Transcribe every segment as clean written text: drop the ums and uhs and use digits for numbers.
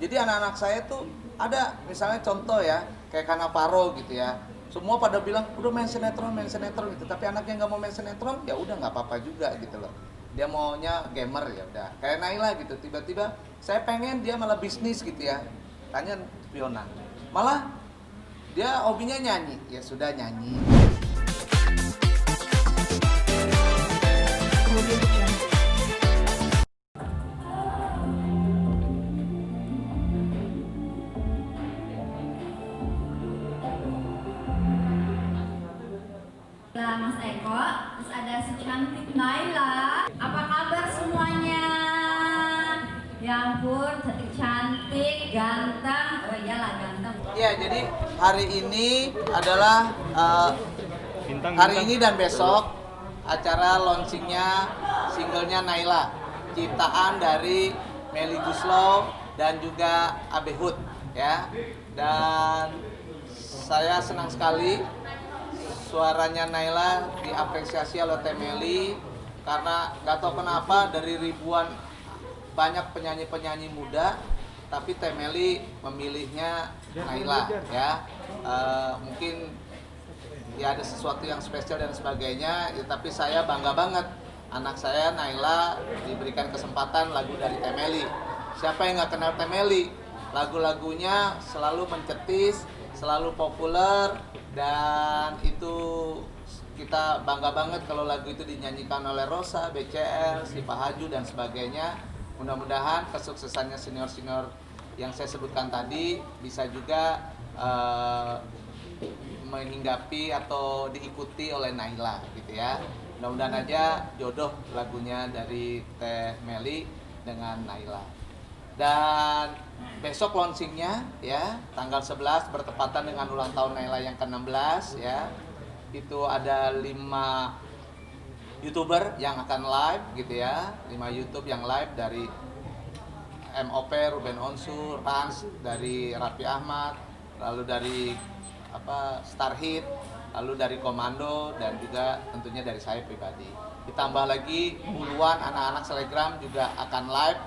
Jadi anak-anak saya tuh ada misalnya contoh ya kayak Cannavaro gitu ya. Semua pada bilang udah main sinetron gitu. Tapi anaknya nggak mau main sinetron ya udah nggak apa-apa juga gitu loh. Dia maunya gamer ya udah. Kayak Naila gitu. Tiba-tiba saya pengen dia malah bisnis gitu ya. Tanya Fiona. Malah dia hobinya nyanyi. Ya sudah nyanyi. Mas Eko, terus ada si cantik Naila. Apa kabar semuanya? Ya ampun, cantik, ganteng. Oh iyalah ganteng. Ya, jadi hari ini adalah hari ini dan besok acara launchingnya singlenya Naila, ciptaan dari Melly Guslow dan juga Abe Hood ya. Dan saya senang sekali suaranya Naila diapresiasi oleh Teh Melly karena nggak tahu kenapa dari ribuan banyak penyanyi-penyanyi muda tapi Teh Melly memilihnya Naila ya. Mungkin ya ada sesuatu yang spesial dan sebagainya ya, tapi saya bangga banget anak saya Naila diberikan kesempatan lagu dari Teh Melly. Siapa yang nggak kenal Teh Melly? Lagu-lagunya selalu mencetis, selalu populer, dan itu kita bangga banget kalau lagu itu dinyanyikan oleh Rosa, BCL, Sipa Haju dan sebagainya. Mudah-mudahan kesuksesannya senior-senior yang saya sebutkan tadi bisa juga menghinggapi atau diikuti oleh Naila gitu ya. Mudah-mudahan aja jodoh lagunya dari Teh Melly dengan Naila. Dan besok launchingnya ya tanggal 11 bertepatan dengan ulang tahun Naila yang ke-16 ya. Itu ada 5 YouTuber yang akan live gitu ya. 5 YouTube yang live dari MOP, Ruben Onsu, Rans, dari Raffi Ahmad, lalu dari Star Hit, lalu dari Komando, dan juga tentunya dari saya pribadi. Ditambah lagi puluhan anak-anak Selegram juga akan live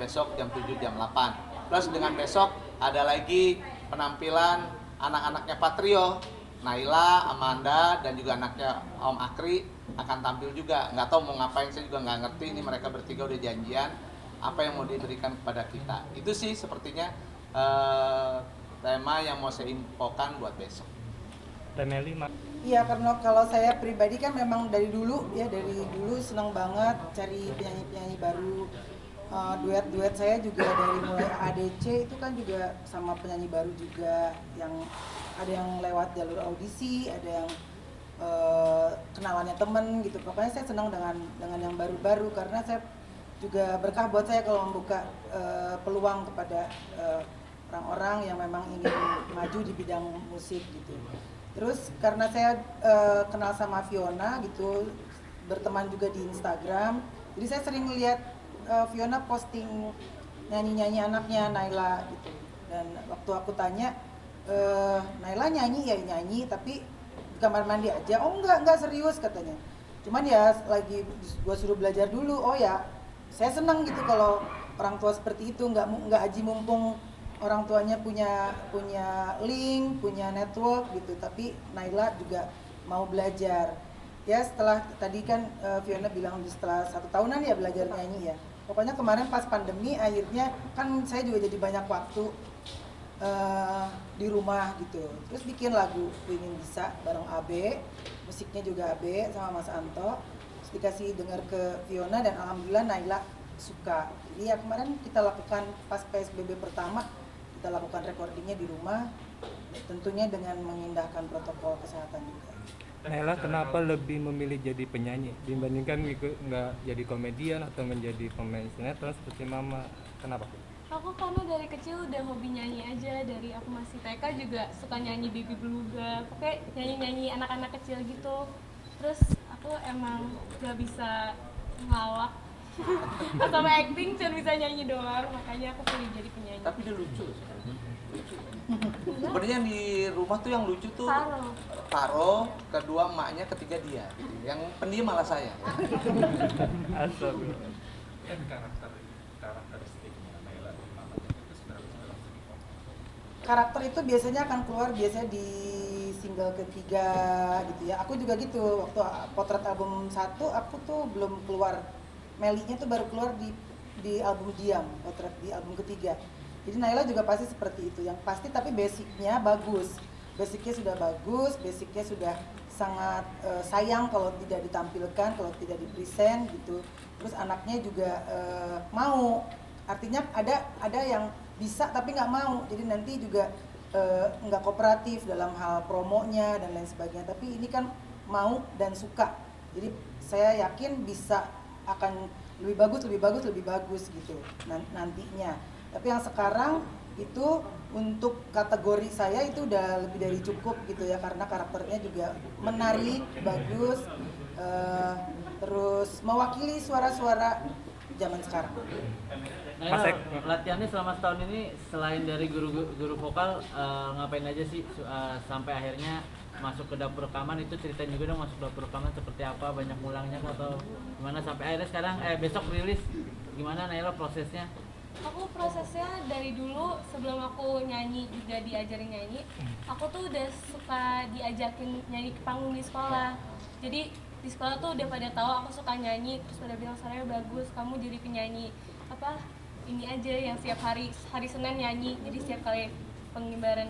besok jam 7 jam 8. Plus dengan besok ada lagi penampilan anak-anaknya Patrio, Naila, Amanda, dan juga anaknya Om Akri akan tampil juga. Nggak tahu mau ngapain, saya juga nggak ngerti. Ini mereka bertiga udah janjian apa yang mau diberikan kepada kita. Itu sih sepertinya tema yang mau saya infokan buat besok. Temeli, Iya, karena kalau saya pribadi kan memang dari dulu senang banget cari penyanyi-penyanyi baru. Duet-duet saya juga dari mulai ADC itu kan juga sama penyanyi baru juga, yang ada yang lewat jalur audisi, ada yang kenalannya temen gitu. Pokoknya saya senang dengan yang baru-baru karena saya juga berkah buat saya kalau membuka peluang kepada orang-orang yang memang ingin maju di bidang musik gitu. Terus karena saya kenal sama Fiona gitu, berteman juga di Instagram, jadi saya sering lihat Fiona posting nyanyi-nyanyi anaknya Naila gitu. Dan waktu aku tanya, Naila nyanyi ya nyanyi, tapi di kamar mandi aja. Oh enggak serius katanya. Cuman ya lagi gua suruh belajar dulu. Oh ya, saya senang gitu kalau orang tua seperti itu, nggak aji mumpung orang tuanya punya link, punya network gitu, tapi Naila juga mau belajar. Ya setelah tadi kan Fiona bilang setelah 1 tahunan ya belajar nyanyi ya. Pokoknya kemarin pas pandemi akhirnya kan saya juga jadi banyak waktu di rumah gitu. Terus bikin lagu Ingin Bisa bareng Abe, musiknya juga Abe sama Mas Anto. Terus dikasih dengar ke Fiona dan alhamdulillah Naila suka. Jadi ya kemarin kita lakukan pas PSBB pertama, kita lakukan recordingnya di rumah, tentunya dengan mengindahkan protokol kesehatan juga. Naila kenapa lebih memilih jadi penyanyi dibandingkan nggak jadi komedian atau menjadi pemain sinetron seperti Mama? Kenapa? Aku karena dari kecil udah hobi nyanyi aja, dari aku masih TK juga suka nyanyi Baby Beluga, pokoknya nyanyi-nyanyi anak-anak kecil gitu. Terus aku emang gak bisa ngelawak sama acting, cuma bisa nyanyi doang, makanya aku pilih jadi penyanyi. Tapi dia lucu sebenarnya yang di rumah tuh yang lucu tuh Taro, kedua emaknya, ketiga dia gitu. Yang pendiam malah saya ya. Asal. Kan karakteristiknya Naila karakter itu biasanya akan keluar biasanya di single ketiga gitu ya. Aku juga gitu, waktu potret album 1 aku tuh belum keluar, Melinya tuh baru keluar di album Diam, potret di album ketiga. Jadi Naila juga pasti seperti itu, yang pasti tapi basicnya bagus. Basicnya sudah bagus, basicnya sudah sangat sayang kalau tidak ditampilkan, kalau tidak dipresent gitu. Terus anaknya juga mau, artinya ada yang bisa tapi nggak mau, jadi nanti juga nggak kooperatif dalam hal promonya dan lain sebagainya. Tapi ini kan mau dan suka, jadi saya yakin bisa akan lebih bagus gitu nantinya. Tapi yang sekarang itu untuk kategori saya itu udah lebih dari cukup gitu ya, karena karakternya juga menarik, bagus, terus mewakili suara-suara zaman sekarang. Nah, latihannya selama setahun ini selain dari guru vokal ngapain aja sih sampai akhirnya masuk ke dapur rekaman? Itu ceritain juga dong, masuk dapur rekaman seperti apa, banyak mulangnya atau gimana sampai akhirnya sekarang besok rilis, gimana Naila prosesnya? Aku prosesnya dari dulu sebelum aku nyanyi juga diajarin nyanyi, aku tuh udah suka diajakin nyanyi ke panggung di sekolah. Jadi di sekolah tuh udah pada tahu aku suka nyanyi, terus pada bilang suaranya bagus, kamu jadi penyanyi apa ini aja yang setiap hari Senin nyanyi. Jadi setiap kali pengibaran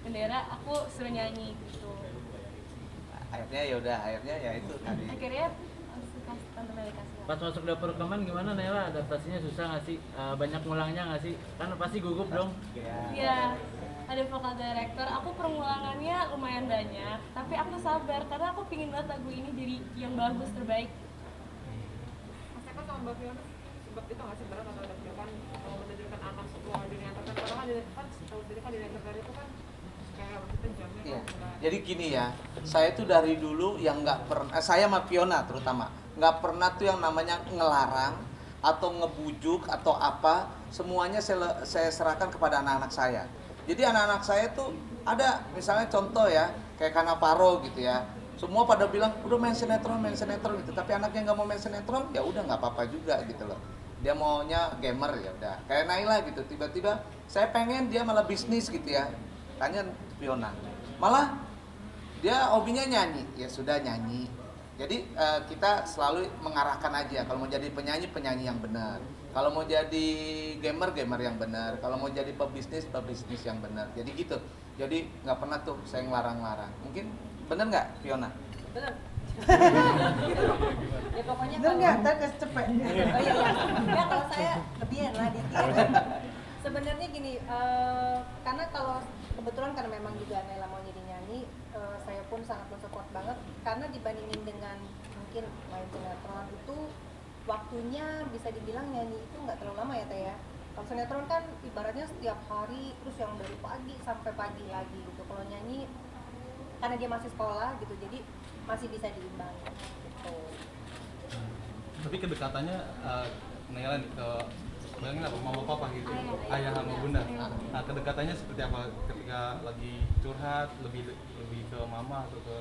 bendera aku suruh nyanyi gitu. Akhirnya ya itu tadi. Akhirnya Tante Meli kasih. Pas masuk dapur rekaman gimana Naila, adaptasinya susah nggak sih? Banyak ngulangnya nggak sih? Kan pasti gugup dong. Iya, ada vokal director. Aku pengulangannya lumayan banyak, tapi aku sabar karena aku pingin banget lagu ini jadi yang bagus, terbaik. Mas Eko sama Mbak Fiona sebab itu nggak sih berat atau deg-degan kalau menunjukkan anak sebuah dunia entertain? Karena kan tahu sendiri kan dunia entertain itu kan kayak maksudnya jamnya Iya. kan udah. Jadi gini ya, saya tuh dari dulu yang nggak pernah, saya sama Fiona terutama nggak pernah tuh yang namanya ngelarang atau ngebujuk atau apa, semuanya saya serahkan kepada anak-anak saya. Jadi anak-anak saya tuh ada misalnya contoh ya kayak Kanaparo gitu ya, semua pada bilang udah main sinetron gitu, tapi anaknya nggak mau main sinetron ya udah nggak apa-apa juga gitu loh, dia maunya gamer ya udah. Kayak Naila gitu, tiba-tiba saya pengen dia malah bisnis gitu ya, tanya Fiona malah dia hobinya nyanyi, ya sudah nyanyi. Jadi kita selalu mengarahkan aja, kalau mau jadi penyanyi yang benar, kalau mau jadi gamer yang benar, kalau mau jadi pebisnis yang benar. Jadi gitu, jadi nggak pernah tuh saya ngelarang-larang. Mungkin benar nggak Fiona? Bener. Ya pokoknya Bener nggak? Ntar cepet. Oh iya. Ya kalau saya lebihan lah dikit. Sebenarnya gini, karena kalau kebetulan karena memang juga Naila mau jadi nyanyi, saya pun sangat mensupport banget karena dibandingin dengan mungkin main sinetron itu waktunya bisa dibilang nyanyi itu nggak terlalu lama ya Teh ya. Kalau sinetron kan ibaratnya setiap hari terus yang dari pagi sampai pagi lagi gitu. Kalau nyanyi karena dia masih sekolah gitu, jadi masih bisa diimbangi gitu. Tapi kedekatannya Naila nih ke bayangin apa mama papa gitu, ayah sama bunda. Nah kedekatannya seperti apa ketika lagi curhat, lebih ke mama atau ke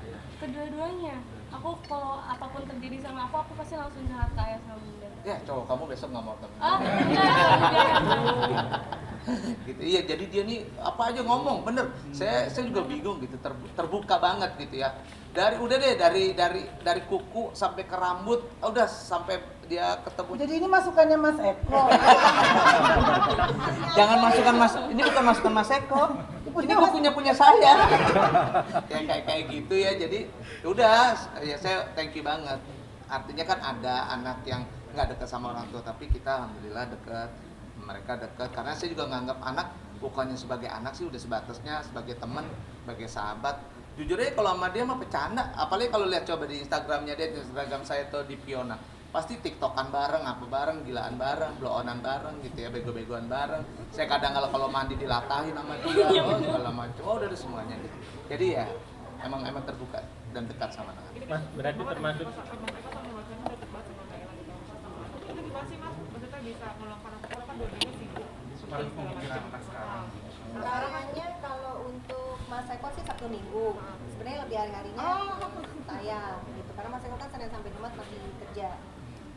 ayah? Kedua-duanya. Aku kalau apapun terjadi sama aku pasti langsung curhat ke ayah sama bunda. Ya cowok kamu besok nggak mau temen. Oh, enggak. Gitu. Iya, jadi dia nih apa aja ngomong, bener. Saya juga bingung gitu, terbuka banget gitu ya. Dari kuku sampai ke rambut, udah sampai dia ketemu. Jadi ini masukannya Mas Eko. Jangan masukkan Mas, ini bukan masukan Mas Eko. Ini bukunya punya saya. Ya kayak gitu ya. Jadi udah ya saya thank you banget. Artinya kan ada anak yang nggak dekat sama orang tua, tapi kita alhamdulillah dekat. Mereka dekat karena saya juga nganggap anak bukannya sebagai anak sih, udah sebatasnya sebagai teman, sebagai sahabat. Jujur aja kalau sama dia mah bercanda, apalagi kalau lihat coba di Instagramnya dia, di Instagram saya tuh di Fiona, pasti tiktokan bareng, apa bareng, gilaan bareng, blow-onan bareng gitu ya, bego-begoan bareng. Saya kadang kalau mandi dilatahin sama dia, oh segala macam, oh udah semuanya gitu. Jadi ya emang terbuka dan dekat sama anak. Mas, berarti termasuk Mas Eko sama Mas Fiona deket banget sama Naila gitu. Itu gimana sih Mas? Maksudnya bisa melakukan apa kan dua-duanya sibuk. Sekarang pemikiran anak sekarang. Caranya kalau untuk Mas Eko sih Sabtu Minggu. Sebenarnya lebih hari-harinya saya gitu. Karena Mas Eko kan Senin sampai Jumat masih kerja.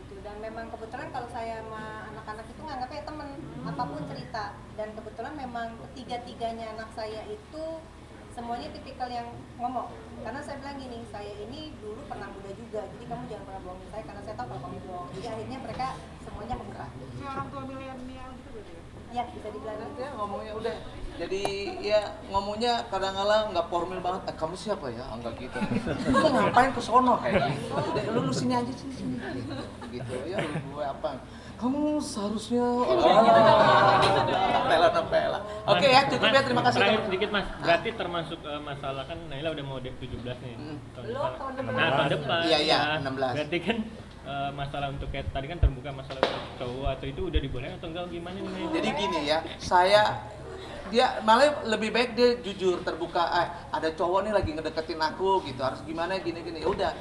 Gitu. Dan memang kebetulan kalau saya sama anak-anak itu nganggapnya temen, apapun cerita. Dan kebetulan memang ketiga-tiganya anak saya itu semuanya tipikal yang ngomong. Karena saya bilang gini, saya ini dulu pernah muda juga, jadi kamu jangan pernah bohongin saya karena saya tahu kalau kamu bohong. Jadi akhirnya mereka semuanya pemberah. Kayak orang tua milenial gitu berarti ya? Ya, bisa dibilang gitu. Ya ngomongnya udah. Jadi ya ngomongnya kadang-kadang nggak formal banget. Kamu siapa ya? Enggak gitu. Lu ngapain ke sono kayak gitu? Udah, lu sini aja sini. Gitu. Ya lu gue apa? Kamu seharusnya Nempela. Oke ya, cukup ya. Terima kasih. Terakhir sedikit Mas, berarti termasuk masalah kan Naila udah mau 17 nih. Belum, tahun depan. Nah, tahun depan. Iya, ya. 16. Berarti kan masalah untuk kayak tadi kan terbuka masalah untuk cowok atau itu udah dibolehin atau enggak gimana nih? Jadi gini ya, dia malah lebih baik dia jujur terbuka. Ada cowok nih lagi ngedeketin aku gitu, harus gimana gini. Ya udah.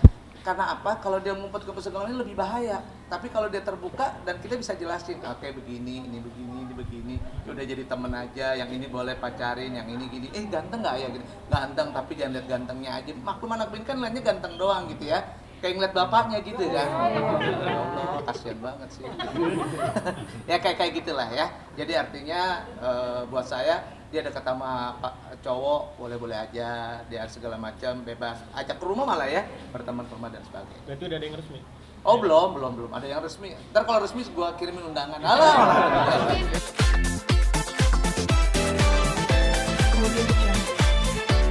Karena apa? Kalau dia ngumpet ke persekolah ini lebih bahaya. Tapi kalau dia terbuka dan kita bisa jelasin, oke begini, ini begini. Ya udah jadi temen aja. Yang ini boleh pacarin, yang ini gini. Ganteng nggak ya? Gini. Ganteng, tapi jangan lihat gantengnya aja. Maklum anak bin kan lihatnya ganteng doang gitu ya. Kayak ngeliat bapaknya gitu kan. Ya Allah, kasihan banget sih. Ya kayak gitulah ya. Jadi artinya buat saya dia dekat sama cowok boleh-boleh aja, dia segala macam bebas, ajak ke rumah malah ya, berteman dan sebagainya. Berarti udah ada yang resmi? Oh belum ada yang resmi. Ntar kalau resmi gua kirimin undangan. Alah.